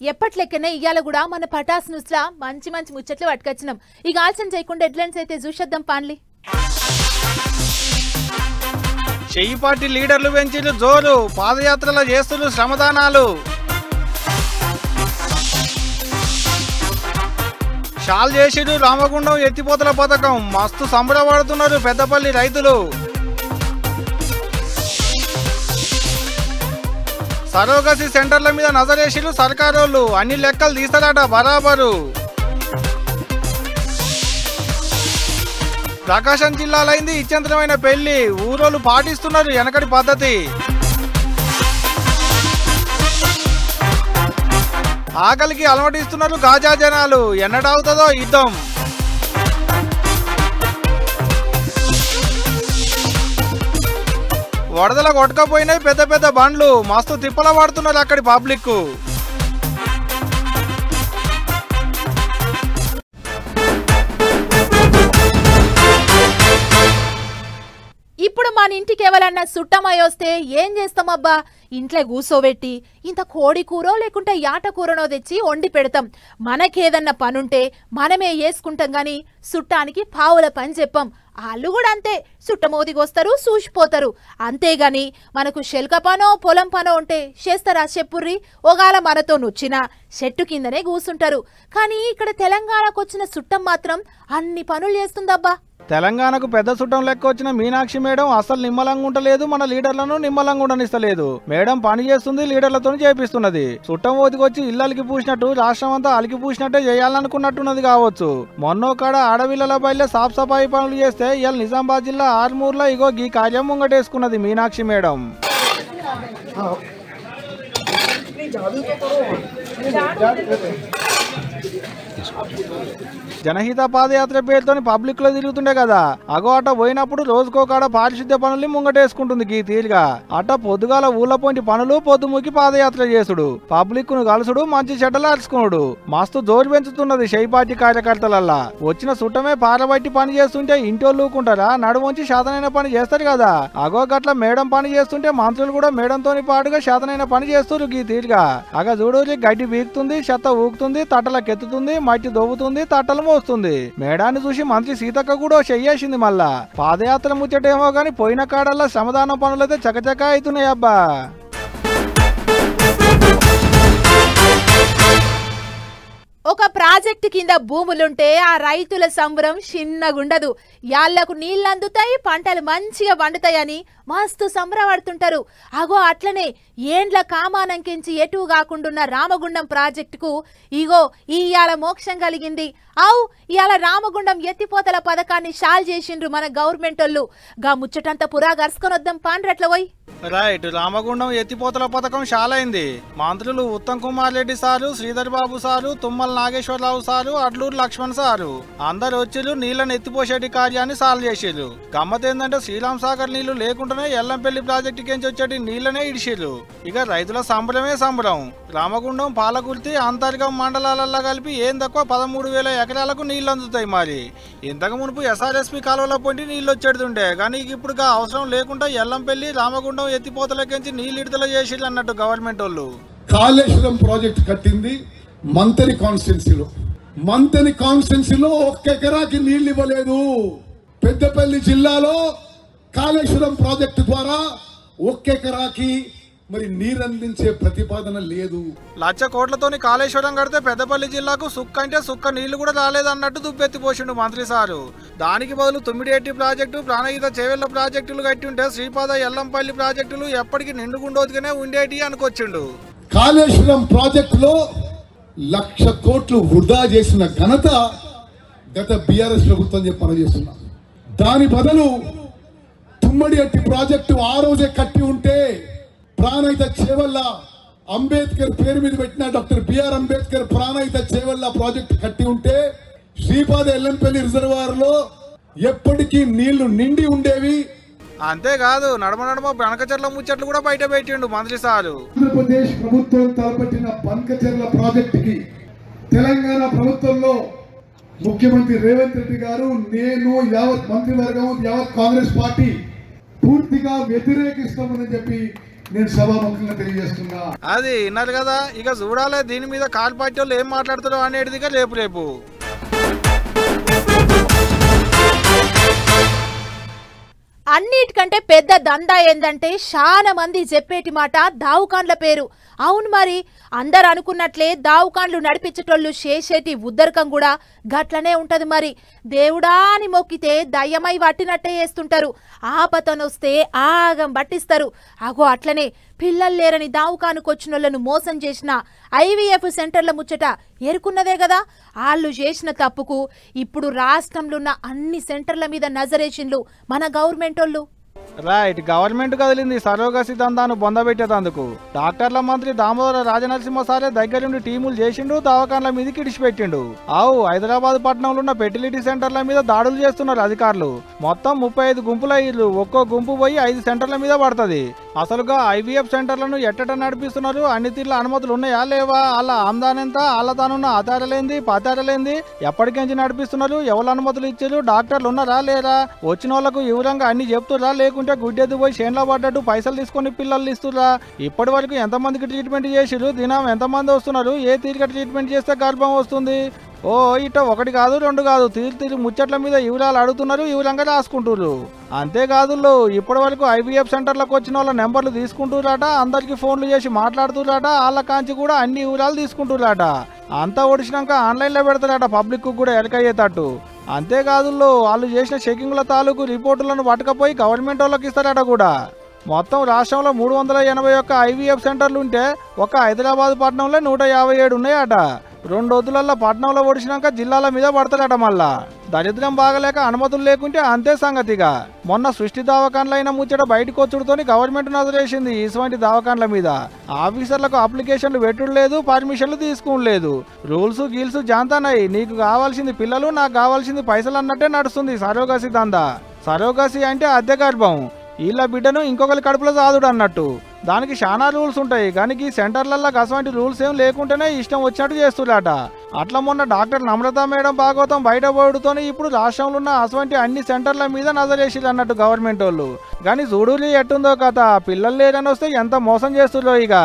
ఎప్పట్లెక్కనే ఇయ్యాల కూడా మన పటాస్ న్యూస్ లా మంచి మంచి ముచ్చట్లు పట్టుకొచ్చినాం. ఇక ఆలస్యం చేయకుండా హెడ్లైన్స్ అయితే చూసేద్దాం పాన్లి. చెయ్యి పార్టీ లీడర్లు పెంచిన జోరు, పాదయాత్రల చేస్తున్న శ్రమదానాలు. షాల్ చేసిరు రామగుండం ఎత్తిపోతల పథకం, మస్తు సంబరపడుతున్నారు పెద్దపల్లి రైతులు. సరోగసి సెంటర్ల మీద నజరేసిరు సర్కారోళ్ళు, అన్ని లెక్కలు తీస్తారట బరాబరు. ప్రకాశం జిల్లాలైంది ఇచ్చంతరమైన పెళ్లి, ఊరోళ్ళు పాటిస్తున్నారు వెనకటి పద్ధతి. ఆకలికి అలమటిస్తున్నారు గాజా జనాలు, ఎన్నడవుతుందో యుద్ధం. వరదల కొట్టకపోయినాయి పెద్ద పెద్ద బండ్లు, మస్తు తిప్పల పడుతున్నారు అక్కడి పబ్లిక్. ఇప్పుడు మన ఇంటికి ఎవరన్నా సుట్టమై వస్తే ఏం చేస్తామబ్బా? ఇంట్లో కూసోబెట్టి ఇంత కోడి కూరో లేకుంటే యాట కూరనో తెచ్చి వండి పెడతాం. మనకేదన్నా పనుంటే మనమే వేసుకుంటాం గాని సుట్టానికి పావుల పని చెప్పాం. వాళ్ళు కూడా అంతే, సుట్టమోదికి వస్తారు చూసిపోతారు. అంతేగాని మనకు శెల్క పనో పొలం పనో ఉంటే చేస్తారా చెప్పుర్రి? ఒగాల మనతో నొచ్చినా చెట్టు కిందనే కూసుంటారు. కానీ ఇక్కడ తెలంగాణకు వచ్చిన సుట్టం మాత్రం అన్ని పనులు చేస్తుందబ్బా. తెలంగాణకు పెద్ద చుట్టం లెక్క వచ్చిన మీనాక్షి మేడం అసలు నిమ్మలంగా ఉండలేదు, మన లీడర్లను నిమ్మలంగా ఉండనిస్తలేదు. మేడం పని చేస్తుంది, లీడర్లతో చేపిస్తున్నది. చుట్టం ఓతికొచ్చి ఇళ్ళకి పూసినట్టు రాష్ట్రం అంతా అలికి పూసినట్టే చేయాలనుకున్నట్టున్నది కావచ్చు. మొన్నో కాడ ఆడవిళ్ల బయలు సాఫ్ సఫాయి పనులు చేస్తే ఇవాళ నిజామాబాద్ జిల్లా ఆర్మూర్లో ఇగో ఈ కార్యం ముంగటేసుకున్నది మీనాక్షి మేడం. జనహిత పాదయాత్ర పేరుతో పబ్లిక్ లో తిరుగుతుండే కదా, అగో అట పోయినప్పుడు రోజుకోకాడ పారిశుద్ధ్య పనుల్ని ముంగటేసుకుంటుంది గీ తీరుగా. అట పొద్దుగాల ఊళ్ళ పొంటి పనులు పొద్దుముకి పాదయాత్ర చేసుడు, పబ్లిక్ ను కలుసుడు, మంచి చెడ్డలు అరుచుకున్నాడు. మస్తు జోరు పెంచుతున్నది షైపార్టీ కార్యకర్తలల్లా. వచ్చిన సుట్టమే పారబట్టి పని చేస్తుంటే ఇంటోళ్ళు ఊకుంటారా? నడుముంచి శాతనైన పని చేస్తారు కదా. అగో గట్ల మేడం పని చేస్తుంటే మంత్రులు కూడా మేడంతోని పాటుగా శాతనైన పని చేస్తారు గీ తీరుగా. అగ చూడు, గడ్డి బీకుతుంది, చెత్త ఊకుతుంది, తట్టలకెత్తుతుంది, మట్టి దొవ్వుతుంది, తట్టలు మోస్తుంది. మేడాన్ని చూసి మంత్రి సీతక్క కూడా చెయ్యేసింది. మళ్ళా పాదయాత్ర ముచ్చటేమో గాని పోయిన కాడల్లా శ్రమదానం పనులైతే చకచకా అవుతున్నాయి అబ్బా. ఒక ప్రాజెక్టు కింద భూములుంటే ఆ రైతుల సంబరం చిన్నగుండదు. యాళ్లకు నీళ్లు అందుతాయి, పంటలు మంచిగా పండుతాయని మస్తు సంబరపడుతుంటారు. అగో అట్లనే ఏండ్ల కామానంకించి ఎటు కాకుండా రామగుండం ప్రాజెక్టుకు ఇగో ఇయాల మోక్షం కలిగింది. ఇయాల రామగుండం ఎత్తిపోతల పథకాన్ని షాల్ చేసిండ్రు మన గవర్నమెంట్ వాళ్ళు. గా ముచ్చటంతా పురా గరుసుకొని వద్దాం పాండ్రట్ల పోయి. రైట్, రామగుండం ఎత్తిపోతల పథకం షాలైంది. మంత్రులు Uttam Kumar Reddy sir, Sridhar Babu sir, Tummala Nageswara Rao sir, Adluri Laxman sir అందరు వచ్చిరు నీళ్లను ఎత్తిపోసేటి కార్యాన్ని సాల్వ్ చేసిర్రు. గమ్మత్ ఏంటంటే శ్రీరామ్ సాగర్ నీళ్లు లేకుండానే ఎల్లంపల్లి ప్రాజెక్టుకి వచ్చేటి నీళ్లనే ఇడిసిర్రు. ఇక రైతుల సంబరమే సంబరం. రామగుండం, పాలకుర్తి, అంతర్గం మండలాలల్లో కలిపి ఏం తక్కువ 13,000 ఎకరాలకు నీళ్లు అందుతాయి. మరి ఇంతకు మునుపు ఎస్ఆర్ఎస్పి కాలువల పొంటి నీళ్లు వచ్చేడుతుండే, కానీ ఇప్పుడు అవసరం లేకుండా ఎల్లంపల్లి, రామగుండం ఎత్తిపోతలకించి నీళ్లు విడుదల చేసిర్రు అన్నట్టు గవర్నమెంట్ వాళ్ళు. కాళేశ్వరం ప్రాజెక్ట్ కట్టింది మంతని కాన్స్టిట్యున్సీలో. మంతని కాన్స్టిట్యున్సీలో 1 ఎకరాకి నీళ్లు ఇవ్వలేదు. పెద్దపల్లి జిల్లాలో కాళేశ్వరం ప్రాజెక్టు ద్వారా 1 ఎకరాకి మరి నీరు అందించే ప్రతిపాదన లేదు. 1,00,000 కోట్లతోని కాళేశ్వరం కడితే పెద్దపల్లి జిల్లాకు సుక్క అంటే సుక్క నీళ్లు కూడా రాలేదన్నట్టు దుప్పెత్తిపోసిండు మంత్రి సారు. దానికి బదులు తుమ్మిడేటి ప్రాజెక్టు, ప్రాణహిత చేవెళ్ల ప్రాజెక్టులు కట్టి ఉంటే శ్రీపాద, ఎల్లంపల్లి ప్రాజెక్టులు ఎప్పటికీ నిండుగుండోతుగానే ఉండేటి అనుకొచ్చిండు. కాళేశ్వరం ప్రాజెక్టులో 1,00,000 కోట్లు వృధా చేసిన ఘనత గత బీఆర్ఎస్ ప్రభుత్వం చెప్పని చేస్తున్నాం. దాని బదులు తుమ్మడిహట్టి ప్రాజెక్టు ఆ రోజే కట్టి ఉంటే, ప్రాణహిత చేవెళ్ల అంబేద్కర్ పేరు మీద పెట్టిన doctor BR Ambedkar Pranahita Chevella project కట్టి ఉంటే శ్రీపాద, ఎల్లంపల్లి రిజర్వాయర్ లో ఎప్పటికీ నీళ్లు నిండి ఉండేవి. అంతేకాదు నడమ బనకచెర్ల ముచ్చట్లు కూడా బయట పెట్టిండు మంత్రి సారు. ఆంధ్రప్రదేశ్ ప్రభుత్వం తలపెట్టిన బనకచెర్ల ప్రాజెక్టుకి తెలంగాణ ప్రభుత్వంలో ముఖ్యమంత్రి రేవంత్ రెడ్డి గారు, నేను, యావత్ మంత్రివర్గం, యావత్ కాంగ్రెస్ పార్టీ పూర్తిగా వ్యతిరేకిస్తామని చెప్పి నేను సభాముఖంగా తెలియజేస్తున్నా. అది విన్నారు కదా, ఇక చూడాలి దీని మీద కాల్ పార్టీ వాళ్ళు ఏం మాట్లాడతారో అనేటిదిగా రేపు అన్నిటికంటే పెద్ద దందా ఏందంటే చాలా మంది చెప్పేటి మాట దావుకాండ్ల పేరు. అవును మరి, అందరు అనుకున్నట్లే దావుకాండ్లు నడిపించేటోళ్ళు చేసేటి ఉద్దరకం కూడా గట్లనే ఉంటది. మరి దేవుడా అని మొక్కితే దయ్యమై పట్టినట్టే చేస్తుంటారు. ఆపతనొస్తే ఆగం పట్టిస్తారు. అగో అట్లనే పిల్లలు లేరని దావుకానుకు వచ్చిన వాళ్ళను మోసం చేసిన IVF సెంటర్ల ముచ్చట ఎరుకున్నదే కదా. వాళ్ళు చేసిన తప్పుకు ఇప్పుడు రాష్ట్రంలో ఉన్న అన్ని సెంటర్ల మీద నజరేషన్లు మన గవర్నమెంట్ వాళ్ళు. రైట్, గవర్నమెంట్ కదిలింది సరోగసి దందాను బొందబెట్టేందుకు. డాక్టర్ల మంత్రి దామోదర రాజనరసింహసారే దగ్గరుండి టీములు చేసిండు, దవాఖాన్ల మీదకి ఇడిచిపెట్టిండు. హైదరాబాద్ పట్టణంలో ఉన్న ఫెర్టిలిటీ సెంటర్ల మీద దాడులు చేస్తున్నారు అధికారులు. మొత్తం 35 గుంపుల ఇల్లు, ఒక్కో గుంపు పోయి 5 సెంటర్ల మీద పడుతుంది. అసలుగా IVF సెంటర్లను ఎట్టట నడిపిస్తున్నారు, అన్ని తీర్ల అనుమతులు ఉన్నాయా లేవా, వాళ్ళ ఆమ్దాన్ ఎంత, వాళ్ళ తానున్న ఆధారాలేంది పతారాలేంది, ఎప్పటికెంచి నడిపిస్తున్నారు, ఎవరు అనుమతులు ఇచ్చారు, డాక్టర్లు ఉన్నారా లేరా, వచ్చిన వాళ్ళకు వివరంగా అన్ని చెప్తురా లేకుంటే గుడ్డెద్దు పోయి చేన్లో పడ్డట్టు పైసలు తీసుకొని పిల్లలు ఇస్తురా, ఇప్పటి వరకు ఎంతమందికి ట్రీట్మెంట్ చేసిరు, దినం ఎంతమంది వస్తున్నారు, ఏ తీరిక ట్రీట్మెంట్ చేస్తే గర్భం వస్తుంది, ఇట 1 కాదు 2 కాదు తీరు ముచ్చట్ల మీద వివరాలు అడుగుతున్నారు, వివరంగా రాసుకుంటున్నారు. అంతేకాదు ఇప్పటి వరకు IVF సెంటర్లకు వచ్చిన వాళ్ళ నెంబర్లు తీసుకుంటురాట, అందరికి ఫోన్లు చేసి మాట్లాడుతురాట, వాళ్ళ కాంచి కూడా అన్ని వివరాలు తీసుకుంటురాట. అంతా ఓడిచినాక ఆన్లైన్లో పెడతారట పబ్లిక్ కూడా ఎలకయ్యేటట్టు. అంతేకాదు వాళ్ళు చేసిన చెకింగ్ల తాలూకు రిపోర్టులను పట్టుకపోయి గవర్నమెంట్ వాళ్ళకి ఇస్తారట కూడా. మొత్తం రాష్ట్రంలో 381 IVF సెంటర్లు ఉంటే ఒక హైదరాబాద్ పట్టణంలో 157 ఉన్నాయట. 2 రోజులలో పట్టణంలో ఓడిచినాక జిల్లాల మీద పడతారట. మళ్ళా దరిద్రం బాగలేక అనుమతులు లేకుంటే అంతే సంగతిగా. మొన్న సృష్టి దవాఖాన్లైన ముచ్చట బయటకు వచ్చుడుతోని గవర్నమెంట్ నజరేసింది ఇటువంటి దవాఖాన్ల మీద. ఆఫీసర్లకు అప్లికేషన్లు పెట్టుడు లేదు, పర్మిషన్లు తీసుకోలేదు, రూల్స్ గీల్స్ జాంతానాయి. నీకు కావాల్సింది పిల్లలు, నాకు కావాల్సింది పైసలు అన్నట్టే నడుస్తుంది సరోగసి దందా. సరోగసి అంటే అద్దె గర్భం, వీళ్ళ బిడ్డను ఇంకొకరి కడుపులో సాదుడు అన్నట్టు. దానికి చాలా రూల్స్ ఉంటాయి, కానీ ఈ సెంటర్లలో అటువంటి రూల్స్ ఏం లేకుంటేనే ఇష్టం వచ్చినట్టు చేస్తురాట. అట్లా మొన్న డాక్టర్ నమ్రత మేడం భాగవతం బయట పోవడంతోనే ఇప్పుడు రాష్ట్రంలో ఉన్న అటువంటి అన్ని సెంటర్ల మీద నజరేసిరు అన్నట్టు గవర్నమెంట్ వాళ్ళు. కానీ చూడులి ఎట్టుందో కథ, పిల్లలు లేరని వస్తే ఎంత మోసం చేస్తుర్రో. ఇక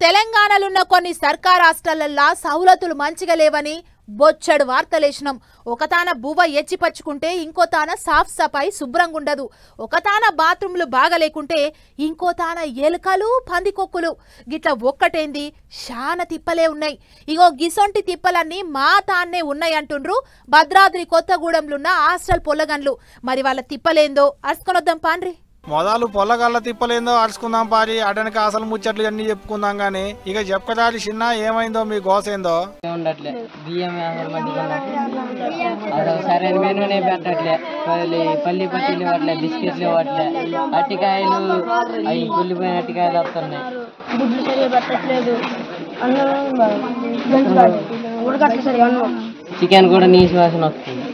తెలంగాణలో ఉన్న కొన్ని సర్కార్ హాస్టళ్లల్లో సౌలతులు మంచిగా లేవని బొచ్చడు వార్తలేసినాం. ఒకతాన బువ్వ ఎచ్చిపచ్చుకుంటే ఇంకోతాన సాఫ్ సఫాయి శుభ్రంగా ఉండదు, ఒకతాన బాత్రూంలు బాగలేకుంటే ఇంకోతాన ఎలుకలు పందికొక్కులు. గిట్ల ఒక్కటేంది శాన తిప్పలే ఉన్నాయి. ఇగో గిసొంటి తిప్పలన్నీ మా తాన్నే ఉన్నాయి అంటుండ్రు భద్రాద్రి కొత్తగూడెంలో ఉన్న హాస్టల్ పొల్లగన్లు. మరి వాళ్ళ తిప్పలేందో అర్చుకొనొద్దాం పాండ్రి. మొదలు పొల్లగల్ల తిప్పలేందో అరుచుకుందాం పారి, అటనికి అసలు ముచ్చట్లు అన్ని చెప్పుకుందాం గానీ. ఇక చెప్పరాలి చిన్న, ఏమైందో మీ గోసేందో. ఉండట్లే బియ్యం సరైన మెనూనే పెట్టట్లే, పల్లి పట్టీలు ఇవ్వట్లే, బిస్కెట్లు ఇవ్వట్లే, అట్టికాయలు అవి కుళ్ళిపోయిన అట్టికాయలు వస్తున్నాయి, గుడ్లు సరిగా పెట్టట్లేదు, చికెన్ కూడా నీసు వాసన వస్తుంది.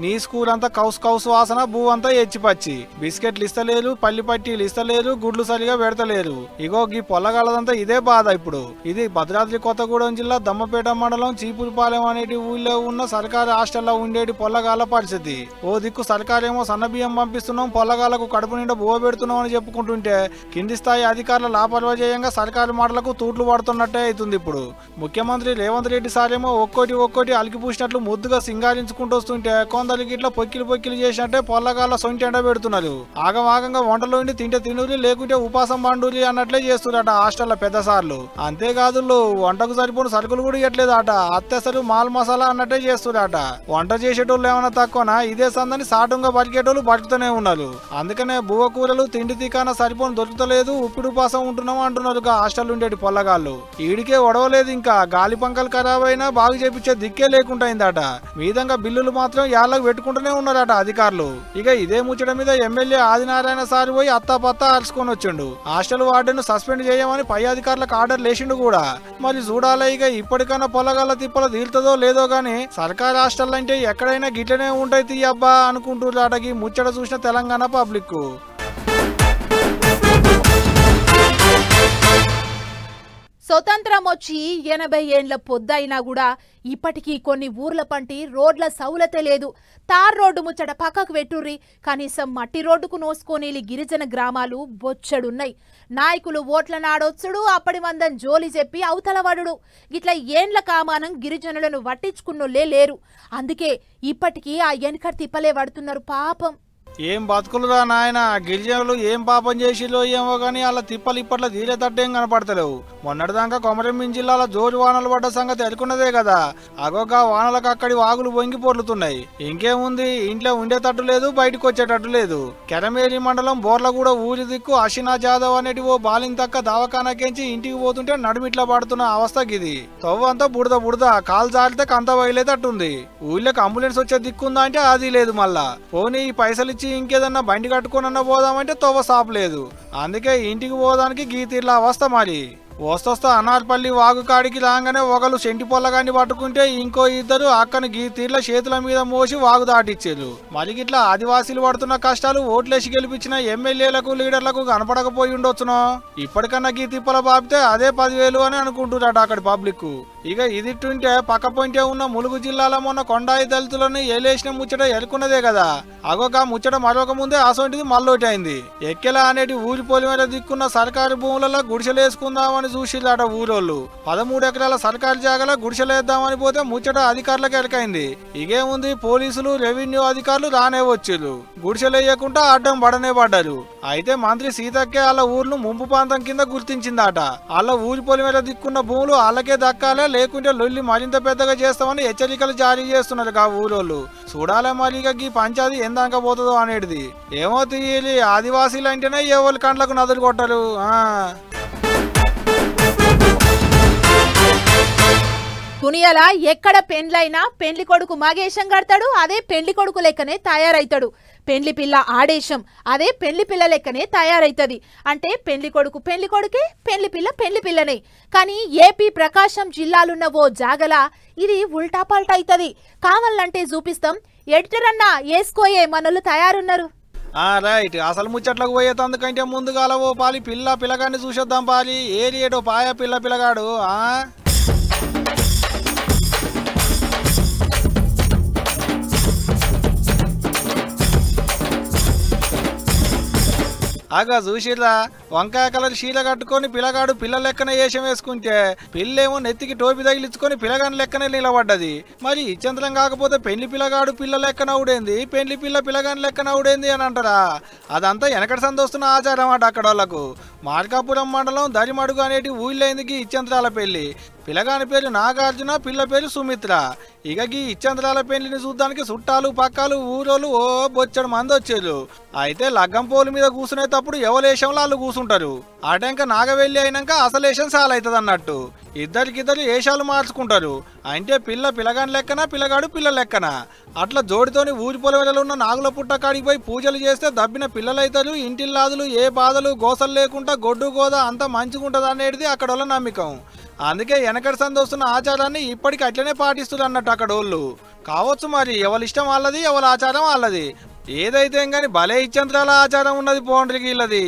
నీ స్కూల్ అంతా కౌస్ వాసన, భూ అంతా ఎచ్చిపచ్చి. బిస్కెట్లు ఇస్తలేరు, పల్లి పట్టీలు ఇస్తలేరు, గుడ్లు సరిగా పెడతలేరు. ఇగో గీ పొల్లగాళ్ళదంతా ఇదే బాధ ఇప్పుడు. ఇది భద్రాద్రి కొత్తగూడెం జిల్లా దమ్మపేట మండలం చీపురుపాలెం అనేటి ఊళ్ళో ఉన్న సర్కారు హాస్టల్లో ఉండేటి పొల్లగాళ్ళ పరిస్థితి. ఓ దిక్కు సర్కారేమో సన్నబియ్యం పంపిస్తున్నాం, పొల్లగాళ్లకు కడుపు నిండా బువ్వ పెడుతున్నాం అని చెప్పుకుంటుంటే కింది స్థాయి అధికారుల లాపర్వాజేయంగా సర్కారు మాటలకు తూట్లు పడుతున్నట్టే అవుతుంది ఇప్పుడు. ముఖ్యమంత్రి రేవంత్ రెడ్డి సారేమో ఒక్కోటి అలికిపూసినట్లు ముద్దుగా సింగారించుకుంటూ వస్తుంటే కొందరికి ఇట్లా పొక్కిలు చేసినట్టే పొల్లగాళ్ళ సొంటి ఎండ పెడుతున్నారు. ఆగంగా వంటలో ఉండి తింటే తినురి, లేకుంటే ఉపాసం పండురి అన్నట్లే చేస్తున్నారట హాస్టల్ల పెద్ద సార్లు. అంతేకాదు వంటకు సరిపోయిన సరుకులు కూడా ఇవ్వట్లేదట, అత్తెసరు మాల్ మసాలా అన్నట్టే చేస్తున్నారట. వంట చేసేటోళ్ళు ఏమైనా తక్కువనా, ఇదే సందని సాటుంగా బతికేటోళ్ళు బతుకుతూనే ఉన్నారు. అందుకనే బువ్వ కూరలు తిండి తికాన సరిపోని దొరుకుతలేదు, ఉప్పిడి ఉపాసం ఉంటున్నాం అంటున్నారు హాస్టల్ ఉండేటి పొల్లగాళ్ళు. ఈడికే ఒడవలేదు, ఇంకా గాలి పంకలు ఖరాబ్ అయినా బాగు చేపించే దిక్కే లేకుండా అయిందట. మీదంగా బిల్లులు మాత్రం పెట్టుకుంటూనే ఉన్నారట అధికారులు. ఇక ఇదే ముచ్చట మీద ఎమ్మెల్యే ఆదినారాయణ సార్ పోయి అత్తాపత్తా అరుచుకొని వచ్చిండు. హాస్టల్ వార్డెన్ సస్పెండ్ చేయమని పై అధికారులకు ఆర్డర్ లేచిండు కూడా. మరి చూడాలి ఇక ఇప్పటికైనా పొలగాళ్ళ తిప్పలు తీరుతుందో లేదో గానీ సర్కారు హాస్టల్ అంటే ఎక్కడైనా గిట్లనే ఉంటాయి తీయబ్బా అనుకుంటున్నారటకి ముచ్చట చూసిన తెలంగాణ పబ్లిక్. స్వతంత్రం వచ్చి 80 ఏండ్ల పొద్దైనా కూడా ఇప్పటికీ కొన్ని ఊర్ల పంటి రోడ్ల సౌలతే లేదు. తార్ రోడ్డు ముచ్చట పక్కకు పెట్టుర్రి, కనీసం మట్టి రోడ్డుకు నోసుకొని గిరిజన గ్రామాలు బొచ్చడున్నాయి. నాయకులు ఓట్ల నాడొచ్చుడు, అప్పటి మందం జోలి చెప్పి అవతలవడుడు, ఇట్లా ఏండ్ల కామానం గిరిజనులను పట్టించుకున్నోళ్ళే లేరు. అందుకే ఇప్పటికీ ఆ వెనకటి తిప్పలే పడుతున్నారు పాపం. ఏం బతుకులురా నాయన, గిరిజనులు ఏం పాపం చేసిలో ఏమో గానీ వాళ్ళ తిప్పలు ఇప్పట్లో తీరేతట్టేం కనపడతలేవు. మొన్నటిదాకా కొమరంభీం జిల్లాలో జోరు వానలు పడ్డ సంగతి ఎరుకున్నదే కదా. అగోగా వానలకు అక్కడి వాగులు పొంగి పొర్లుతున్నాయి. ఇంకేముంది, ఇంట్లో ఉండేటట్టు లేదు, బయటకు వచ్చేటట్టు లేదు. కెరమేరి మండలం బోర్లగూడ ఊరి దిక్కు అషినా జాదవ్ అనేటి ఓ బాలింగ్ తక్క దవాఖానాకెంచి ఇంటికి పోతుంటే నడుమిట్లా పడుతున్న అవస్థకిది. తవ్వంతా బుడద బుడద, కాలు జారితే కంత వదిలేటట్టుంది. ఊళ్ళకి అంబులెన్స్ వచ్చే దిక్కుందా అంటే అది లేదు. మళ్ళా పోనీ ఈ పైసలు ఇచ్చి ఇంకేదన్నా బండి కట్టుకున్నా పోదామంటే తవ్వ సాపు లేదు. అందుకే ఇంటికి పోదానికి గీతీర్ల అవస్థ. మరి వస్తొస్తా అనార్పల్లి వాగు కాడికి రాగానే ఒకళ్ళు సెంటి పొల్లగాన్ని పట్టుకుంటే ఇంకో ఇద్దరు అక్కను గీతీర్ల చేతుల మీద మోసి వాగు దాటిచ్చారు. మరి ఇట్లా ఆదివాసీలు పడుతున్న కష్టాలు ఓట్లేసి గెలిపించిన ఎమ్మెల్యేలకు లీడర్లకు కనపడకపోయి ఉండొచ్చునో. ఇప్పటికన్నా గీ తిప్పల బాపితే అదే 10,000 అని అనుకుంటున్నాడు అక్కడి పబ్లిక్. ఇక ఇదిట్టుంటే పక్క పొంటే ఉన్న ములుగు జిల్లాలో మొన్న కొండాయి దళితులను ఏలేసిన ముచ్చట ఎరుకున్నదే కదా. అగొక ముచ్చట మరొక ముందే అసొంటిది మళ్ళోటి అయింది. ఎక్కెలా అనేటి ఊరి పొలి మీద దిక్కున్న సర్కారు భూములలో గుడిసెలేసుకుందామని చూసిరాట ఊరోళ్ళు. 13 ఎకరాల సర్కారు జాగాలో గుడిసెలేద్దామని పోతే ముచ్చట అధికారులకు ఎరకైంది. ఇగేముంది, పోలీసులు రెవెన్యూ అధికారులు రానే వచ్చారు. గుడిసెలేయకుండా అడ్డం పడనే పడ్డారు. అయితే మంత్రి సీతక్కే వాళ్ళ ఊర్ను ముంపు ప్రాంతం కింద గుర్తించిందట. వాళ్ళ ఊరి పొలి మీద దిక్కున్న భూములు వాళ్ళకే దక్కాలే, లేకుంటే లొల్లి మరింత పెద్దగా చేస్తామని హెచ్చరికలు జారీ చేస్తున్నారు ఆ ఊరోళ్ళు. చూడాలే మరి ఇక ఈ పంచాయతీ ఎందాక పోతుందో అనేది. ఏమో తీయాలి, ఆదివాసీలు అంటేనే ఎవరి కండ్లకు నదులు కొట్టరు. దునియాల ఎక్కడ పెండ్లైనా పెండ్లి కొడుకు మగేశం కడతాడు, అదే పెండ్లి కొడుకు లెక్కనే తయారైతాడు. పెండ్లి పిల్ల ఆడేశం, అదే పెండ్లి పిల్ల లెక్కనే తయారైతుంది. అంటే పెండ్లి కొడుకు పెండ్లి కొడుకే, పెండ్లి పిల్ల పెండ్లి పిల్లనే. కానీ ఏపీ ప్రకాశం జిల్లాలున్న ఓ జాగల ఇది ఉల్టా పల్టా అవుతుంది. కావాలంటే చూపిస్తాం, ఎడిటర్ అన్నా వేసుకోయే మనోళ్ళు తయారున్నారు. రైట్, అసలు ముచ్చట్లకు పోయేతందుకంటే ముందుగాల ఓ పాలి పిల్లగాన్ని చూసేద్దాం. పాలి ఏరియేటో పాయ పిల్లగాడు. ఆగా చూసిరా, వంకాయ కలర్ చీర కట్టుకొని పిల్లగాడు పిల్ల లెక్కన వేషం వేసుకుంటే పిల్లేమో నెత్తికి టోపి తగిలించుకొని పిల్లగాని లెక్కనే నిలబడ్డది. మరి ఇచ్చంతరం కాకపోతే పెళ్లి పిల్లగాడు పిల్ల లెక్కన అవుడేంది, పెళ్లి పిల్ల పిల్లగాని లెక్కన అవుడేంది అని అంటారా? అదంతా వెనకటి సందొస్తున్న ఆచారం అట అక్కడ వాళ్ళకు. మార్కాపురం మండలం దరిమడుగు అనేటి ఊళ్ళేందుకు ఇచ్చంతరాల పెళ్లి. పిల్లగాని పేరు నాగార్జున, పిల్ల పేరు సుమిత్ర. ఇక ఈ ఇచ్చంతరాల పెళ్లిని చూడ్డానికి చుట్టాలు పక్కాలు ఊరోళ్ళు ఓ బొచ్చడు మంది వచ్చారు. అయితే లగ్గం పోలు మీద కూర్చునేటప్పుడు ఎవలేషంలో వాళ్ళు కూర్చుంటారు. ఆటంక నాగవెల్లి అయినాక అసలేషం సాలవుతుంది అన్నట్టు. ఇద్దరికిద్దరు ఏషాలు మార్చుకుంటారు. అంటే పిల్లగాని లెక్కన, పిల్లగాడు పిల్ల లెక్కన. అట్లా జోడితోని ఊరి పొలవెలలో ఉన్న నాగుల పుట్ట కాడికి పోయి పూజలు చేస్తే దబ్బిన పిల్లలైతారు. ఇంటిల్లాదులు ఏ బాధలు గోసలు లేకుండా గొడ్డు గోద అంతా మంచిగుంటది అనేది అక్కడ వాళ్ళ నమ్మకం. అందుకే వెనకటి సందొస్తున్న ఆచారాన్ని ఇప్పటికి అట్లనే పాటిస్తున్నారు అన్నట్టు అక్కడ వాళ్ళు. కావచ్చు మరి ఎవరి ఇష్టం వాళ్ళది, ఎవరి ఆచారం వాళ్ళది. ఏదైతే కానీ భలే ఇచ్చంత్రాల ఆచారం ఉన్నది పోండ్రికి వీళ్ళది.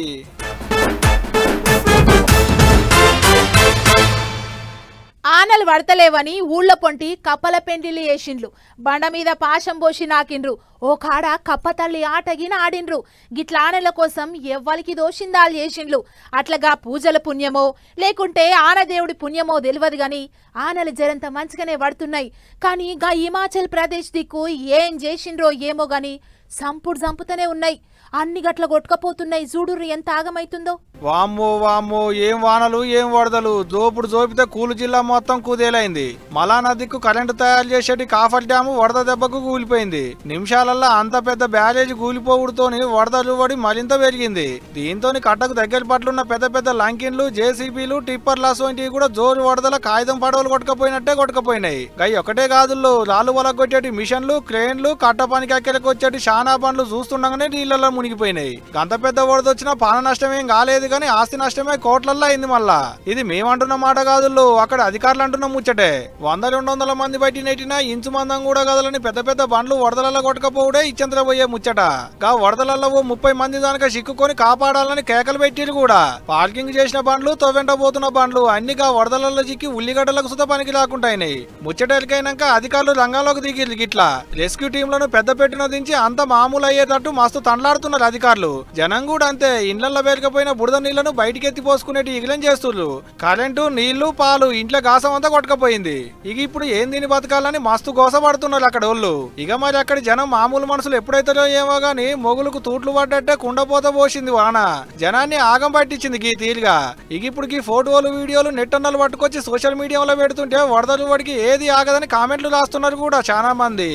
ఆనలు పడతలేవని ఊళ్ళ పొంటి కప్పల పెండిలు వేసిండ్లు. బండ మీద పాశం పోసి నాకిండ్రు. ఓ కాడ కప్పతల్లి ఆటగిన ఆడిండ్రు. గిట్ల ఆనల కోసం ఎవ్వరికి దోషిందాలు చేసిండ్లు. అట్లగా పూజల పుణ్యమో లేకుంటే ఆనదేవుడి పుణ్యమో తెలియదు గాని ఆనలు జరంత మంచిగానే పడుతున్నాయి. కానీ గా హిమాచల్ ప్రదేశ్ దిక్కు ఏం చేసిండ్రో ఏమో గాని సంపుతూనే ఉన్నాయి. అన్ని గట్ల కొట్టుకపోతున్నాయి. చూడుర్రి ఎంత ఆగమైతుందో. వామ్మో వామ్మో, ఏం వానలు ఏం వరదలు. జోపితే కూలు జిల్లా మొత్తం కుదేలైంది. మలానా దిక్కు కరెంటు తయారు చేసేటి కాఫర్ డ్యాము వరద దెబ్బకు కూలిపోయింది. నిమిషాలల్లో అంత పెద్ద బ్యారేజ్ కూలిపోవుడుతోని వరద రువడి మరింత పెరిగింది. దీంతో కట్టకు దగ్గర పట్లున్న పెద్ద లంకిన్లు, జేసీబీలు, టిప్పర్లు వంటివి కూడా జోరు వరదల కాగితం పడవలు కొట్టుకపోయినాయి. గై ఒకటే కాదుల్లో రాళ్ళు వలగొట్టేటి మిషన్లు, క్రేన్లు, కట్ట పనికి అక్కడికి వచ్చేటి షానా బండ్లు చూస్తుండగానే నీళ్ళలో మునిగిపోయినాయి. గంత పెద్ద వరదొచ్చినా ప్రాణ నష్టమేం కాలేదు గానీ ఆస్తి నష్టమే కోట్లల్లో అయింది. మళ్ళా ఇది మేమంటున్న మాట కాదుల్లో, అక్కడ అధికారులు అంటున్న ముచ్చటే. 100-200 మంది బయట నెట్టినా ఇంచు మందం కూడా కదలని పెద్ద పెద్ద బండ్లు వరదలలో కొట్టకపోవడే ఇచ్చంతర పోయే ముచ్చట. గా వరదలలో 30 మంది దానిక చిక్కుకొని కాపాడాలని కేకలు పెట్టిరు కూడా. పార్కింగ్ చేసిన బండ్లు తొవెంట పోతున్న బండ్లు అన్ని గా వరదలలో చిక్కి ఉల్లిగడ్డలకు సుత పనికి రాకుంటాయినాయి. ముచ్చటెలికైనాక అధికారులు రంగంలోకి దిగిరు. గిట్లా రెస్క్యూ టీంలను పెద్ద పెట్టిన దించి అంత మామూలు అయ్యేటట్టు మస్తు తండ్లాడుతున్నారు అధికారులు. జనం కూడా అంతే, ఇండ్లలో వేరకపోయిన బురద నీళ్లను బయటికి ఎత్తి పోసుకునేటి ఇగిలం చేస్తున్నారు. కరెంటు, నీళ్లు, పాలు ఇంట్లో గాసం అంతా కొట్టకపోయింది. ఇక ఇప్పుడు ఏం దీని బతకాలని మస్తు గోసపడుతున్నారు అక్కడ వాళ్ళు. ఇక మరి అక్కడి జనం మామూలు మనుషులు ఎప్పుడైతారో ఏమో గానీ మొగులకు తూట్లు పడ్డట్టే కుండపోత పోసింది వాన. జనాన్ని ఆగం పట్టించింది గీ తీరుగా. ఇక ఇప్పుడు ఈ ఫోటోలు, వీడియోలు నెట్టన్నలు పట్టుకొచ్చి సోషల్ మీడియాలో పెడుతుంటే వరదలు వాడికి ఏది ఆగదని కామెంట్లు రాస్తున్నారు కూడా చాలా మంది.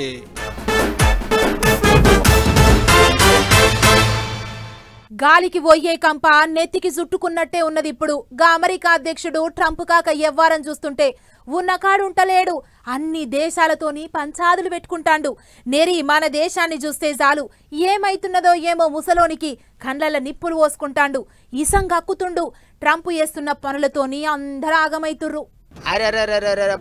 గాలికి పోయే కంప నెత్తికి చుట్టుకున్నట్టే ఉన్నది. ఇప్పుడు గా అమెరికా అధ్యక్షుడు ట్రంప్ కాక ఎవ్వారం చూస్తుంటే ఉన్నకాడుంటలేడు. అన్ని దేశాలతోని పంచాదులు పెట్టుకుంటాండు. నెరి మన దేశాన్ని చూస్తే చాలు ఏమైతున్నదో ఏమో ముసలోనికి కండ్లల నిప్పులు పోసుకుంటాండు. ఇసంగక్కుతుండు. ట్రంప్ చేస్తున్న పనులతోని అందరూ ఆగమైతుర్రు. అరే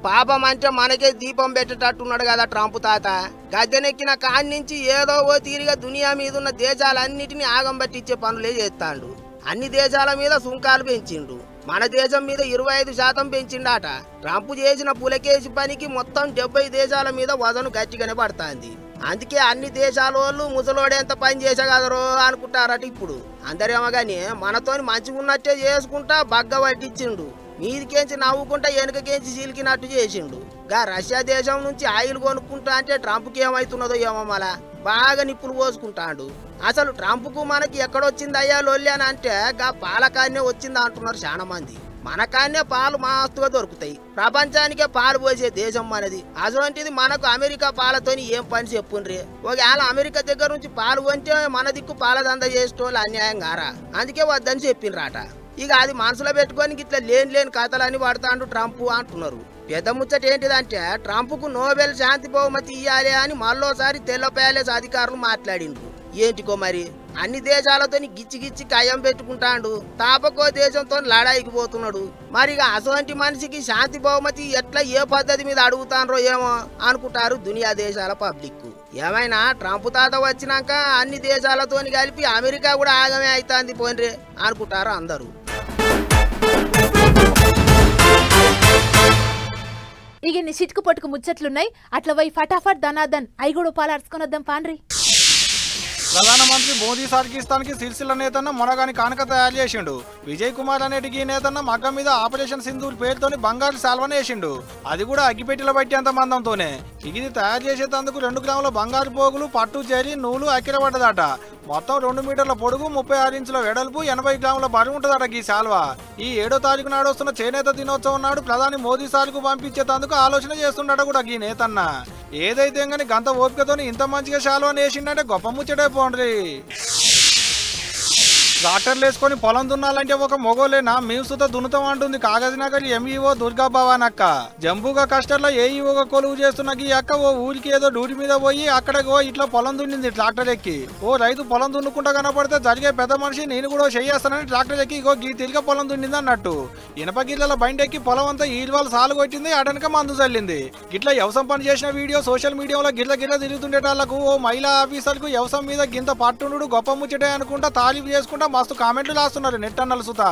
పాపం అంటే మనకే దీపం పెట్టేటట్టున్నాడు కదా ట్రంప్ తాత. గద్దెనెక్కిన కాడి నుంచి ఏదో ఓ తీరిగా దునియా మీద ఉన్న దేశాలన్నిటినీ ఆగం పట్టించే పనులే చేస్తాడు. అన్ని దేశాల మీద సుంకాలు పెంచిండు. మన దేశం మీద 25% పెంచిండాట. ట్రంప్ చేసిన పులకేసి పనికి మొత్తం 70 దేశాల మీద వజను గట్టిగానే పడుతుంది. అందుకే అన్ని దేశాల వాళ్ళు ముసలోడెంత పని చేసగలరో అనుకుంటారట. ఇప్పుడు అందరేమో గాని మనతోని మంచిగా ఉన్నట్టే చేసుకుంటా బగ్గ పట్టించిండు. మీదికేంచి నవ్వుకుంటా వెనుకకేంచి చీలికినట్టు చేసిండు. గా రష్యా దేశం నుంచి ఆయిల్ కొనుక్కుంటా అంటే ట్రంప్కి ఏమైతున్నదో ఏమో మళ్ళా బాగా నిప్పులు పోసుకుంటాడు. అసలు ట్రంప్కు మనకి ఎక్కడొచ్చింది అయ్యా లొల్లి అని అంటే గా పాలకాన్నే వచ్చిందా అంటున్నారు చాలా మంది. మనకాన్నే పాలు మాస్తుగా దొరుకుతాయి. ప్రపంచానికే పాలు పోసే దేశం మనది. అటువంటిది మనకు అమెరికా పాలతోని ఏం పని చెప్పుండ్రి. ఒకవేళ అమెరికా దగ్గర నుంచి పాలు కొంటే మన దిక్కు పాలదంద చేసేటోళ్ళు అన్యాయం కారా. అందుకే వద్దని చెప్పిండ్రాట. ఇక అది మనసులో పెట్టుకొని ఇట్లా లేని కథలని పడతాండు ట్రంప్ అంటున్నారు. పెద్ద ముచ్చట ఏంటిదంటే ట్రంప్కు నోబెల్ శాంతి బహుమతి ఇయ్యాలి అని మళ్ళోసారి తెల్ల ప్యాలెస్ అధికారులు మాట్లాడిండ్రు. ఏంటికో మరి అన్ని దేశాలతో గిచ్చి కయ్యం పెట్టుకుంటాడు. తాపకో దేశంతో లడాయికి పోతున్నాడు. మరి ఇక అసోంటి మనిషికి శాంతి బహుమతి ఎట్లా ఏ పద్ధతి మీద అడుగుతాన్రో ఏమో అనుకుంటారు దునియా దేశాల పబ్లిక్. ఏమైనా ట్రంప్ తాత వచ్చినాక అన్ని దేశాలతోని కలిపి అమెరికా కూడా ఆగమే అవుతుంది పోయినరే అనుకుంటారు అందరూ. ఇక చిటుకు పట్టుకు ముచ్చట్లున్నాయి. అట్లా పోయి ఫటాఫట్ ధనాదన్ ఐగుడు పాలు అడుచుకొని వద్దాం పాండ్రి. ప్రధానమంత్రి మోదీ సార్కిస్తాన్కి సిరిసిల్ల నేతన్న మొనగాని కానుక తయారు చేసిండు. విజయ్ కుమార్ అనేటికి నేతన్న మగ్గం మీద ఆపరేషన్ సింధూర్ పేరుతోని బంగారు శాల్వని వేసిండు. అది కూడా అగ్గిపెట్టిలో పట్టేంత మందంతోనే. ఇది తయారు చేసేందుకు 2 గ్రాముల బంగారు పోగులు, పట్టు, చేరి, నూలు అక్కిరపడ్డదట. మొత్తం 2 మీటర్ల పొడుగు, 36 ఇంచుల వెడల్పు, 80 గ్రాముల బరువు ఉంటుందట ఈ శాల్వా. ఈ 7వ తారీఖు నాడు వస్తున్న చేనేత దినోత్సవం నాడు ప్రధాని మోదీ సార్కు పంపించేందుకు ఆలోచన చేస్తుండట కూడా ఈ నేతన్న. ఏదైతే గానీ గంత ఓపికతోని ఇంత మంచిగా శాల్వాని వేసిండంటే గొప్ప ముచ్చటే పోండ్రి. ట్రాక్టర్లు వేసుకొని పొలం దున్నాలంటే ఒక మొగోలేనా మేము సుత దున్నుతాం అంటుంది కాగజ్నగర్ ఎంఈఓ దుర్గా భవాన్ అక్క. జంబుగా కష్టంలో ఏఈఓగా కొలువు చేస్తున్న ఈ అక్క ఓ ఊరికి ఏదో డ్యూటీ మీద పోయి అక్కడ ఇట్లా పొలం దున్నింది ట్రాక్టర్ ఎక్కి. ఓ రైతు పొలం దున్నుకుంటా కనపడితే జరిగే పెద్ద మనిషి నేను కూడా చేయేస్తానని ట్రాక్టర్ ఎక్కి గీ తిరిగి పొలం దున్నింది అన్నట్టు. ఇనప గిర్ల బండి ఎక్కి పొలం అంతా ఈల్వాళ్ళు సాలు కొట్టింది, అటనక మందు చల్లింది. ఇట్లా వ్యవసాయం పని చేసిన వీడియో సోషల్ మీడియాలో గిర్ల తిరుగుతుండేటాళ్లకు ఓ మహిళా ఆఫీసర్కు వ్యవసాయం మీద గింత పట్టునుడు గొప్ప ముచ్చటే అనుకుంటా తాలీఫ్ చేసుకుంటా మస్తు కామెంట్లు రాస్తున్నారు నెట్టన్నలు సుత.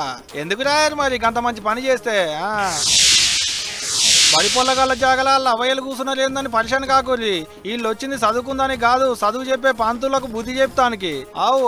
ఎందుకు రాయారు మరి అంత మంచి పని చేస్తే? బడి పొల్లగల జాగలాల్లో అవయలు కూర్చున్నారు ఏందని పరిశాన్ కాకూరి. వీళ్ళు వచ్చింది చదువుకుందని కాదు, చదువు చెప్పే పంతులకు బుద్ధి చెప్తానికి.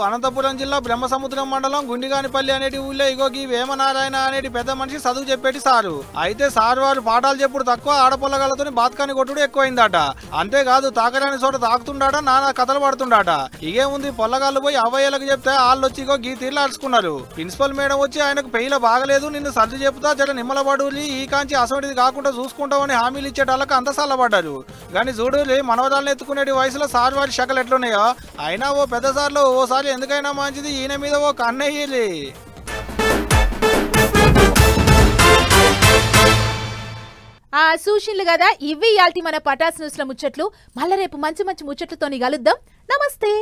అనంతపురం జిల్లా బ్రహ్మసముద్రం మండలం గుండిగానిపల్లి అనేటి ఊళ్ళో ఈ వేమనారాయణ అనేటి పెద్ద మనిషి చదువు చెప్పేటి సారు. అయితే సారు వారు పాఠాలు చెప్పుడు తక్కువ, ఆడపొల్లగాలతో బాత్కాని కొట్టుడు ఎక్కువైందట. అంతేకాదు తాకరాని చోట తాకుతుండాట, నానా కథలు పడుతుండాట. ఇగేముంది పొల్లగాళ్ళు పోయి అవయ్యలకు చెప్తే వాళ్ళు వచ్చి గీ తీర్లు అరుచుకున్నారు. ప్రిన్సిపల్ మేడం వచ్చి ఆయనకు పెయిల బాగలేదు, నిన్ను సర్ది చెప్తా జర నిమ్మలబడులి, ఈ కాంచి అసోటిది కాకుండా చూసుకుంటామని హామీలు ఇచ్చేటాళ్ళకి అంత సల్లబడ్డారు. కానీ చూడులి మనవరాలను ఎత్తుకునే వయసులో సార్ వారి శకలు ఎట్లున్నాయో. అయినా ఓ పెద్ద సార్లు ఓసారి ఎందుకైనా మంచిది ఈయన మీద ఓ కన్నయ్యలి. చూసిండ్లు కదా, ఇవి ఇయాల్టి మన పటాస్ న్యూస్ల ముచ్చట్లు. మళ్ళీ రేపు మంచి మంచి ముచ్చట్లతోని కలుద్దాం. నమస్తే.